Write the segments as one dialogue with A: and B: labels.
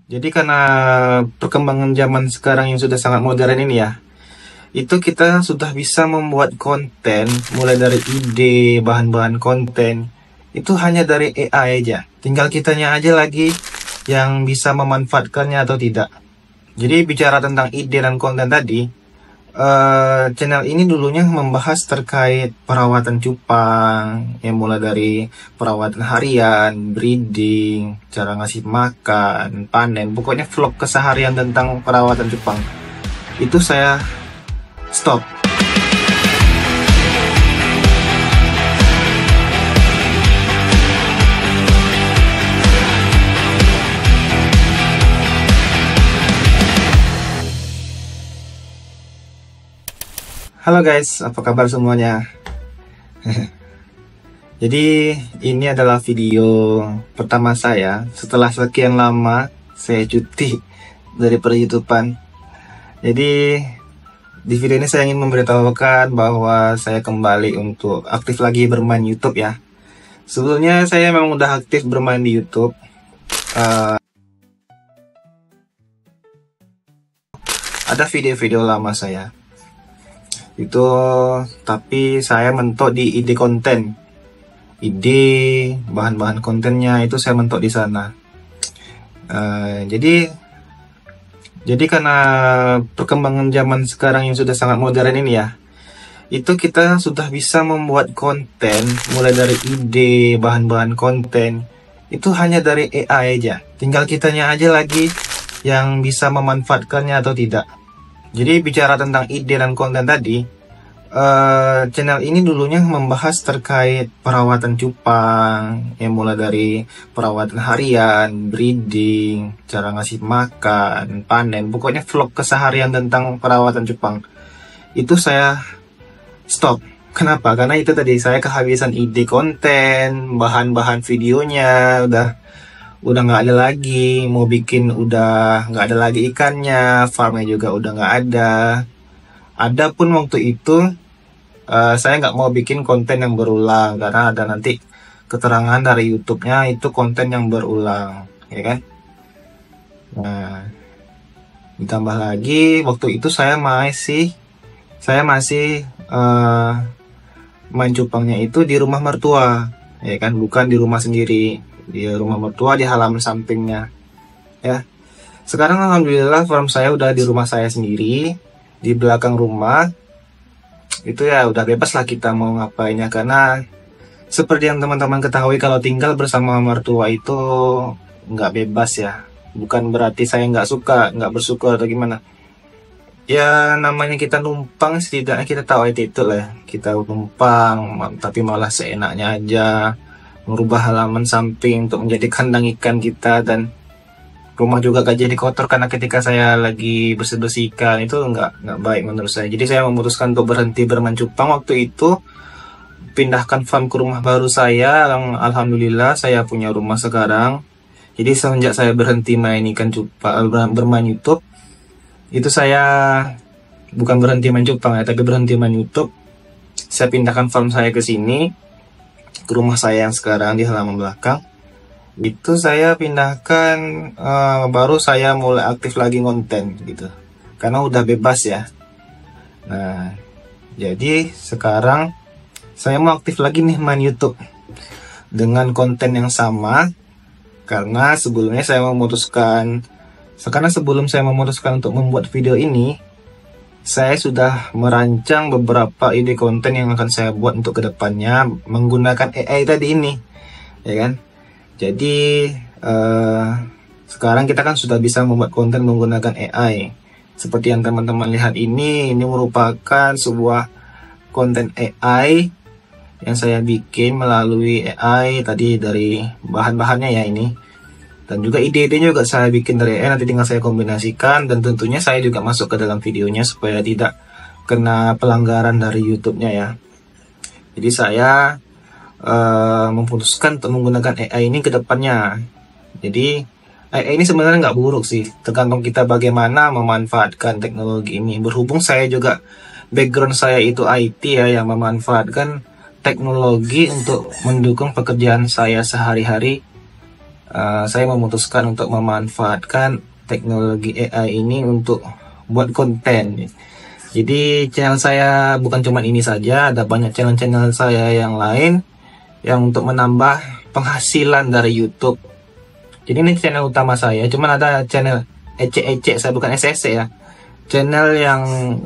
A: Jadi karena perkembangan zaman sekarang yang sudah sangat modern ini ya, itu kita sudah bisa membuat konten mulai dari ide, bahan-bahan konten itu hanya dari AI aja. Tinggal kitanya aja lagi yang bisa memanfaatkannya atau tidak. Jadi bicara tentang ide dan konten tadi, channel ini dulunya membahas terkait perawatan cupang, yang mulai dari perawatan harian, breeding, cara ngasih makan, panen, pokoknya vlog keseharian tentang perawatan cupang. Itu saya stop. Halo guys, apa kabar semuanya? Jadi ini adalah video pertama saya setelah sekian lama saya cuti dari per-YouTubean. Jadi di video ini saya ingin memberitahukan bahwa saya kembali untuk aktif lagi bermain YouTube ya. Sebelumnya saya memang udah aktif bermain di YouTube. Ada video-video lama saya itu, tapi saya mentok di ide konten, ide bahan-bahan kontennya itu saya mentok di sana. Jadi karena perkembangan zaman sekarang yang sudah sangat modern ini ya, itu kita sudah bisa membuat konten mulai dari ide, bahan-bahan konten itu hanya dari AI aja. Tinggal kitanya aja lagi yang bisa memanfaatkannya atau tidak. Jadi bicara tentang ide dan konten tadi, channel ini dulunya membahas terkait perawatan cupang, yang mulai dari perawatan harian, breeding, cara ngasih makan, panen, pokoknya vlog keseharian tentang perawatan cupang. Itu saya stop. Kenapa? Karena itu tadi saya kehabisan ide konten, bahan-bahan videonya udah nggak ada lagi, mau bikin udah nggak ada lagi ikannya, farmnya juga udah nggak ada. Ada pun waktu itu saya nggak mau bikin konten yang berulang karena ada nanti keterangan dari YouTube-nya itu konten yang berulang, ya kan? Nah, ditambah lagi waktu itu saya masih main cupangnya itu di rumah mertua, ya kan? Bukan di rumah sendiri. Di rumah mertua di halaman sampingnya ya. Sekarang alhamdulillah farm saya udah di rumah saya sendiri, di belakang rumah. Itu ya udah bebas lah kita mau ngapainnya, karena seperti yang teman-teman ketahui kalau tinggal bersama mertua itu nggak bebas ya. Bukan berarti saya nggak bersyukur atau gimana ya, namanya kita numpang setidaknya kita tahu itu lah ya. Kita numpang tapi malah seenaknya aja merubah halaman samping untuk menjadi kandang ikan kita, dan rumah juga gak jadi kotor karena ketika saya lagi bersih-bersih ikan. Itu nggak baik menurut saya. Jadi saya memutuskan untuk berhenti bermain cupang waktu itu, pindahkan farm ke rumah baru saya yang alhamdulillah saya punya rumah sekarang. Jadi semenjak saya berhenti main ikan cupang, bermain YouTube, itu saya bukan berhenti main cupang ya, tapi berhenti main YouTube. Saya pindahkan farm saya ke sini, ke rumah saya yang sekarang di halaman belakang. Itu saya pindahkan, baru saya mulai aktif lagi konten gitu, karena udah bebas ya. Nah, jadi sekarang saya mau aktif lagi nih main YouTube dengan konten yang sama, karena sebelum saya memutuskan untuk membuat video ini, saya sudah merancang beberapa ide konten yang akan saya buat untuk kedepannya menggunakan AI tadi ini, ya kan? Jadi sekarang kita kan sudah bisa membuat konten menggunakan AI. Seperti yang teman-teman lihat ini merupakan sebuah konten AI yang saya bikin melalui AI tadi, dari bahan-bahannya ya ini. Dan juga ide-idenya juga saya bikin dari AI, nanti tinggal saya kombinasikan, dan tentunya saya juga masuk ke dalam videonya supaya tidak kena pelanggaran dari YouTube-nya ya. Jadi saya memutuskan untuk menggunakan AI ini ke depannya. Jadi AI ini sebenarnya nggak buruk sih, tergantung kita bagaimana memanfaatkan teknologi ini. Berhubung saya juga background saya itu IT ya, yang memanfaatkan teknologi untuk mendukung pekerjaan saya sehari-hari saya memutuskan untuk memanfaatkan teknologi AI ini untuk buat konten. Jadi channel saya bukan cuma ini saja, ada banyak channel-channel saya yang lain yang untuk menambah penghasilan dari YouTube. Jadi ini channel utama saya, cuman ada channel ecek-ecek, saya bukan SSC ya. Channel yang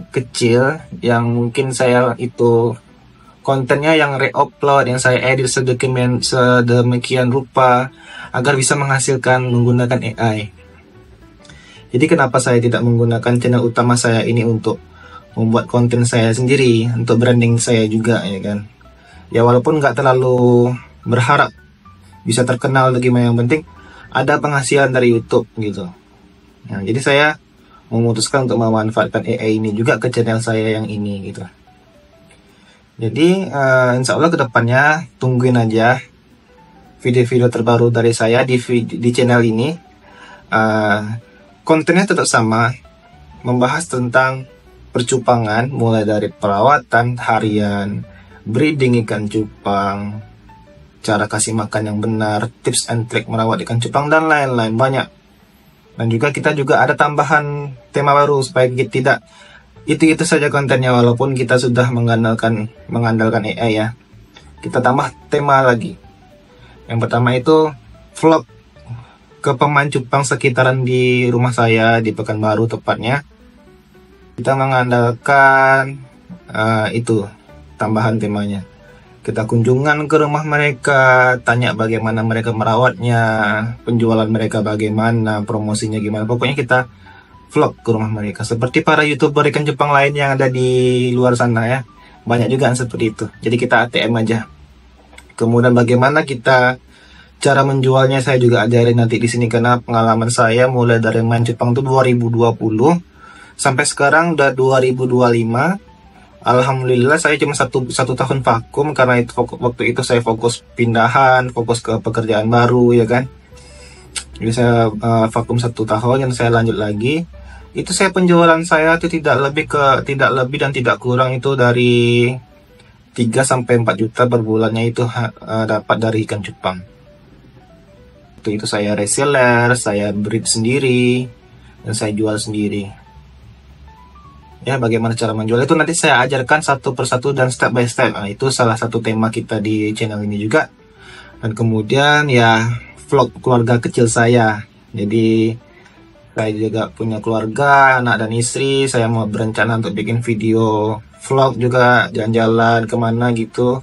A: kecil yang mungkin saya itu kontennya yang re-upload, yang saya edit sedemikian rupa agar bisa menghasilkan menggunakan AI. Jadi kenapa saya tidak menggunakan channel utama saya ini untuk membuat konten saya sendiri, untuk branding saya juga, ya kan. Ya walaupun nggak terlalu berharap bisa terkenal lagi, yang penting ada penghasilan dari YouTube gitu. Nah, jadi saya memutuskan untuk memanfaatkan AI ini juga ke channel saya yang ini gitu. Jadi insya Allah kedepannya tungguin aja video-video terbaru dari saya di channel ini. Kontennya tetap sama, membahas tentang percupangan, mulai dari perawatan harian, breeding ikan cupang, cara kasih makan yang benar, tips and trick merawat ikan cupang, dan lain-lain banyak. Dan juga kita juga ada tambahan tema baru supaya kita tidak itu saja kontennya, walaupun kita sudah mengandalkan AI ya. Kita tambah tema lagi. Yang pertama itu vlog ke pemain cupang sekitaran di rumah saya di Pekanbaru tepatnya. Kita mengandalkan itu tambahan temanya. Kita kunjungan ke rumah mereka, tanya bagaimana mereka merawatnya, penjualan mereka bagaimana, promosinya gimana. Pokoknya kita vlog ke rumah mereka, seperti para YouTuber ikan cupang lain yang ada di luar sana ya. Banyak juga yang seperti itu. Jadi kita ATM aja. Kemudian bagaimana kita cara menjualnya saya juga ajarin nanti di sini, karena pengalaman saya mulai dari main cupang itu 2020 sampai sekarang udah 2025. Alhamdulillah saya cuma satu tahun vakum, karena itu waktu itu saya fokus pindahan, fokus ke pekerjaan baru ya kan. Jadi saya vakum 1 tahun dan saya lanjut lagi. Itu saya penjualan saya itu tidak lebih dan tidak kurang itu dari 3 sampai 4 juta per bulannya itu dapat dari ikan cupang. Itu saya reseller, saya breed sendiri, dan saya jual sendiri. Ya, bagaimana cara menjual itu nanti saya ajarkan satu persatu dan step by step. Nah, itu salah satu tema kita di channel ini juga. Dan kemudian ya vlog keluarga kecil saya. Jadi saya juga punya keluarga, anak dan istri. Saya mau berencana untuk bikin video vlog juga, jalan-jalan kemana gitu.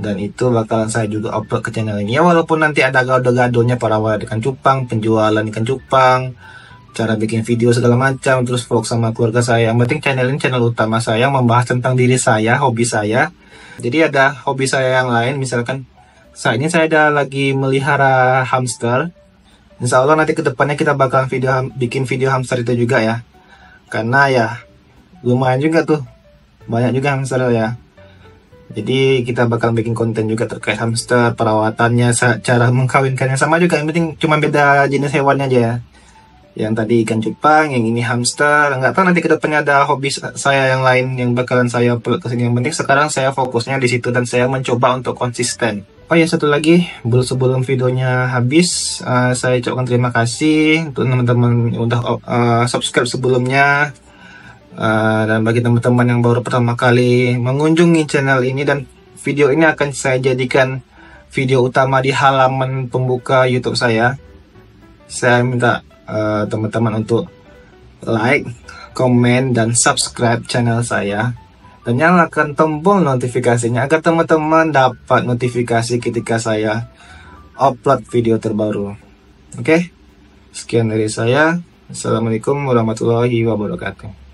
A: Dan itu bakalan saya juga upload ke channel ini. Ya walaupun nanti ada gado-gadonya perawat ikan cupang, penjualan ikan cupang, cara bikin video segala macam, terus vlog sama keluarga saya. Yang penting channel ini channel utama saya, membahas tentang diri saya, hobi saya. Jadi ada hobi saya yang lain, misalkan saat ini saya ada lagi melihara hamster. Insya Allah nanti kedepannya kita bakal bikin video hamster itu juga ya. Karena ya lumayan juga tuh, banyak juga hamster ya. Jadi kita bakal bikin konten juga terkait hamster, perawatannya, cara mengkawinkannya sama juga. Yang penting cuma beda jenis hewannya aja ya. Yang tadi ikan cupang, yang ini hamster. Nggak tahu nanti kedepannya ada hobi saya yang lain yang bakalan saya upload kesini. Yang penting sekarang saya fokusnya di situ dan saya mencoba untuk konsisten. Oh ya, satu lagi, sebelum videonya habis, saya ucapkan terima kasih untuk teman-teman yang udah subscribe sebelumnya. Dan bagi teman-teman yang baru pertama kali mengunjungi channel ini, dan video ini akan saya jadikan video utama di halaman pembuka YouTube saya. Saya minta teman-teman untuk like, komen, dan subscribe channel saya. Dan nyalakan tombol notifikasinya agar teman-teman dapat notifikasi ketika saya upload video terbaru. Oke? Sekian dari saya. Assalamualaikum warahmatullahi wabarakatuh.